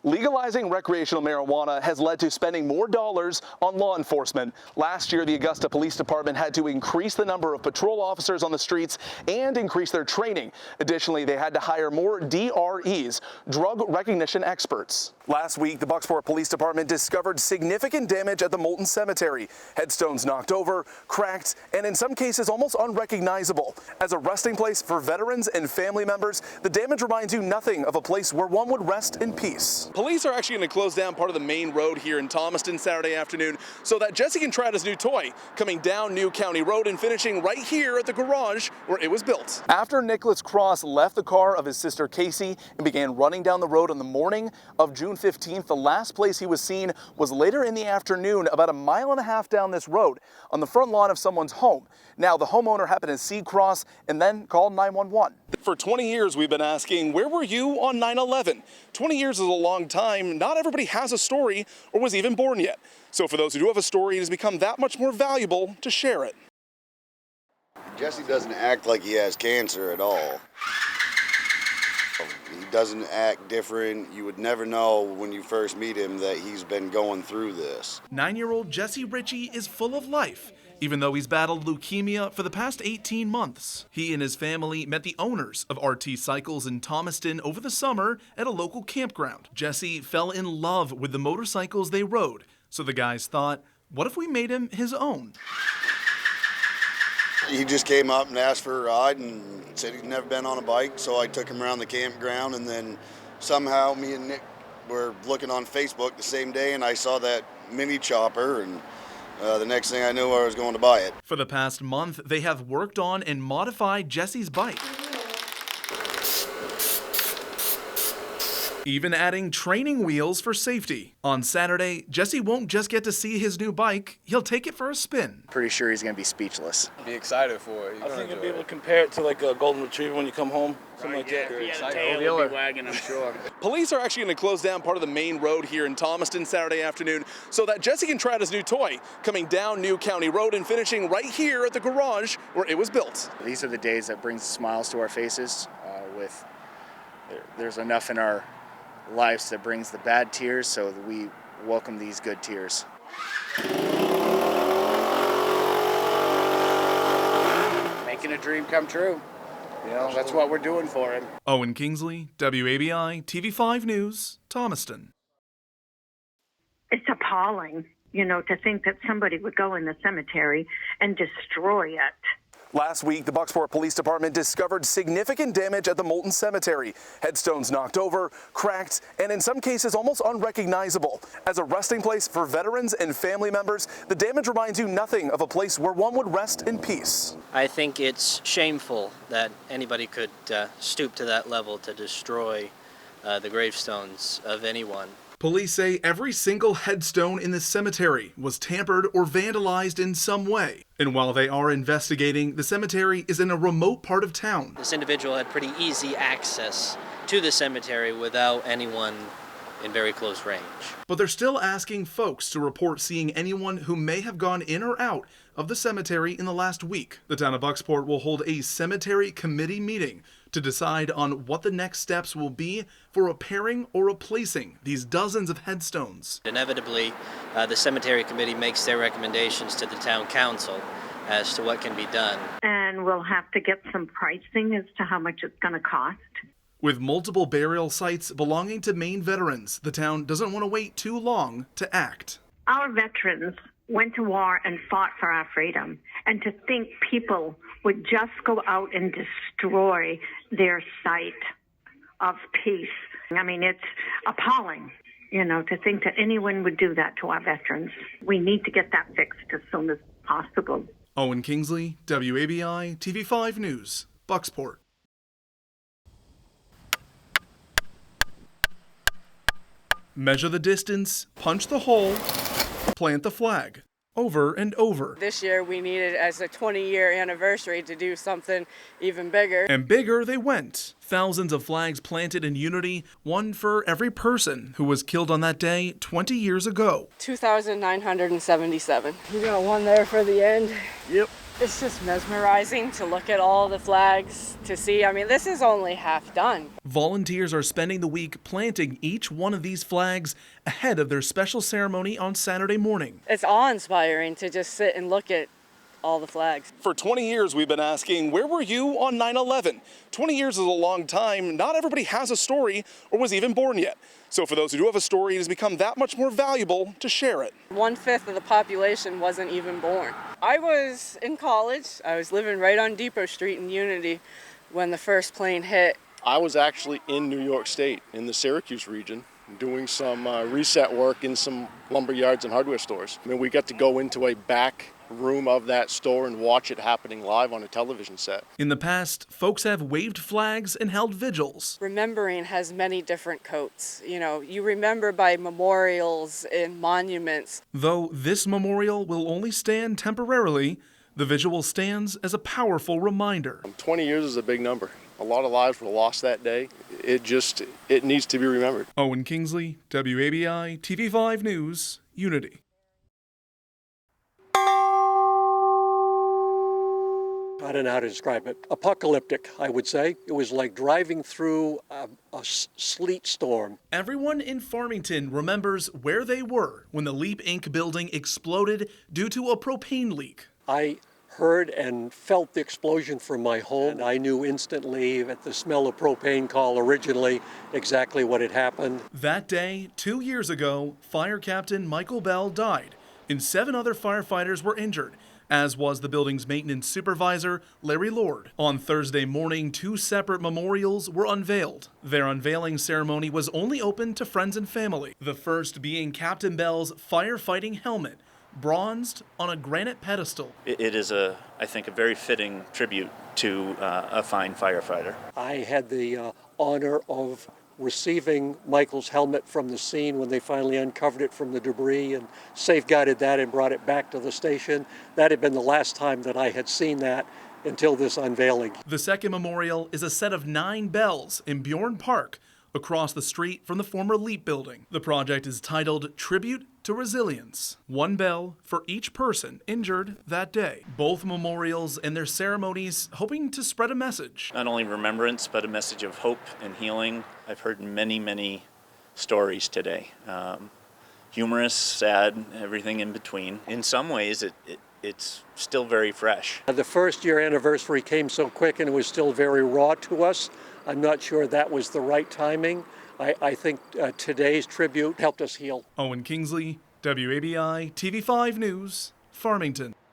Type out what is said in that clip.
Legalizing recreational marijuana has led to spending more dollars on law enforcement. Last year, the Augusta Police Department had to increase the number of patrol officers on the streets and increase their training. Additionally, they had to hire more DREs, drug recognition experts. Last week, the Bucksport Police Department discovered significant damage at the Moulton Cemetery. Headstones knocked over, cracked, and in some cases almost unrecognizable. As a resting place for veterans and family members, the damage reminds you nothing of a place where one would rest in peace. Police are actually going to close down part of the main road here in Thomaston Saturday afternoon so that Jesse can try out his new toy, coming down New County Road and finishing right here at the garage where it was built. After Nicholas Cross left the car of his sister Casey and began running down the road on the morning of June 15th, the last place he was seen was later in the afternoon, about a mile and a half down this road, on the front lawn of someone's home. Now, the homeowner happened to see Cross and then called 911. For 20 years, we've been asking, where were you on 9/11? 20 years is a long time. Not everybody has a story or was even born yet. So for those who do have a story, it has become that much more valuable to share it. Jesse doesn't act like he has cancer at all. He doesn't act different. You would never know when you first meet him that he's been going through this. 9-year-old Jesse Ritchie is full of life, even though he's battled leukemia for the past 18 months. He and his family met the owners of RT Cycles in Thomaston over the summer at a local campground. Jesse fell in love with the motorcycles they rode, so the guys thought, what if we made him his own? He just came up and asked for a ride and said he'd never been on a bike, so I took him around the campground, and then somehow me and Nick were looking on Facebook the same day, and I saw that mini chopper, and the next thing I knew, I was going to buy it. For the past month, they have worked on and modified Jesse's bike, even adding training wheels for safety. On Saturday, Jesse won't just get to see his new bike, he'll take it for a spin. Pretty sure he's going to be speechless. Be excited for it. I think you'll be able to compare it to like a golden retriever when you come home. Something like that. If he had a tail, he'd be wagging, I'm sure. Police are actually going to close down part of the main road here in Thomaston Saturday afternoon so that Jesse can try out his new toy, coming down New County Road and finishing right here at the garage where it was built. These are the days that brings smiles to our faces. There's enough in our lives that brings the bad tears, so that we welcome these good tears. Making a dream come true. You know, that's what we're doing for him. Owen Kingsley, WABI, TV5 News, Thomaston. It's appalling, to think that somebody would go in the cemetery and destroy it. Last week, the Bucksport Police Department discovered significant damage at the Moulton Cemetery. Headstones knocked over, cracked, and in some cases almost unrecognizable. As a resting place for veterans and family members, the damage reminds you nothing of a place where one would rest in peace. I think it's shameful that anybody could stoop to that level to destroy the gravestones of anyone. Police say every single headstone in the cemetery was tampered or vandalized in some way. And while they are investigating, the cemetery is in a remote part of town. This individual had pretty easy access to the cemetery without anyone in very close range. But they're still asking folks to report seeing anyone who may have gone in or out of the cemetery in the last week. The town of Bucksport will hold a cemetery committee meeting to decide on what the next steps will be for repairing or replacing these dozens of headstones. Inevitably, the cemetery committee makes their recommendations to the town council as to what can be done. And we'll have to get some pricing as to how much it's going to cost. With multiple burial sites belonging to Maine veterans, the town doesn't want to wait too long to act. Our veterans went to war and fought for our freedom. And to think people would just go out and destroy their site of peace. I mean, it's appalling, to think that anyone would do that to our veterans. We need to get that fixed as soon as possible. Owen Kingsley, WABI, TV5 News, Bucksport. Measure the distance, punch the hole, plant the flag. Over and over. This year we needed, as a 20-year anniversary, to do something even bigger. And bigger they went. Thousands of flags planted in unity, one for every person who was killed on that day 20 years ago. 2,977. We got one there for the end. Yep. It's just mesmerizing to look at all the flags, to see. I mean, this is only half done. Volunteers are spending the week planting each one of these flags ahead of their special ceremony on Saturday morning. It's awe-inspiring to just sit and look at all the flags. For 20 years, we've been asking, where were you on 9/11? 20 years is a long time. Not everybody has a story or was even born yet. So for those who do have a story, it has become that much more valuable to share it. 1/5 of the population wasn't even born. I was in college. I was living right on Depot Street in Unity when the first plane hit. I was actually in New York State, in the Syracuse region, doing some reset work in some lumber yards and hardware stores. I mean, we got to go into a back room of that store and watch it happening live on a television set. In the past, folks have waved flags and held vigils. Remembering has many different coats. You know, you remember by memorials and monuments. Though this memorial will only stand temporarily, the vigil stands as a powerful reminder. 20 years is a big number. A lot of lives were lost that day. It needs to be remembered. Owen Kingsley, WABI, TV5 News, Unity. I don't know how to describe it. Apocalyptic, I would say. It was like driving through a sleet storm. Everyone in Farmington remembers where they were when the Leap Inc. building exploded due to a propane leak. I heard and felt the explosion from my home. And I knew instantly at the smell of propane call originally exactly what had happened. That day, 2 years ago, Fire Captain Michael Bell died, and 7 other firefighters were injured, as was the building's maintenance supervisor, Larry Lord. On Thursday morning, 2 separate memorials were unveiled. Their unveiling ceremony was only open to friends and family, the first being Captain Bell's firefighting helmet, bronzed on a granite pedestal. It is, I think, a very fitting tribute to a fine firefighter. I had the honor of receiving Michael's helmet from the scene when they finally uncovered it from the debris and safeguarded that and brought it back to the station. That had been the last time that I had seen that until this unveiling. The second memorial is a set of 9 bells in Bjorn Park, across the street from the former Leap building. The project is titled Tribute to Resilience. 1 bell for each person injured that day. Both memorials and their ceremonies hoping to spread a message. Not only remembrance, but a message of hope and healing. I've heard many, many stories today. Humorous, sad, everything in between. In some ways, it's still very fresh. The first year anniversary came so quick and it was still very raw to us. I'm not sure that was the right timing. I think today's tribute helped us heal. Owen Kingsley, WABI, TV5 News, Farmington.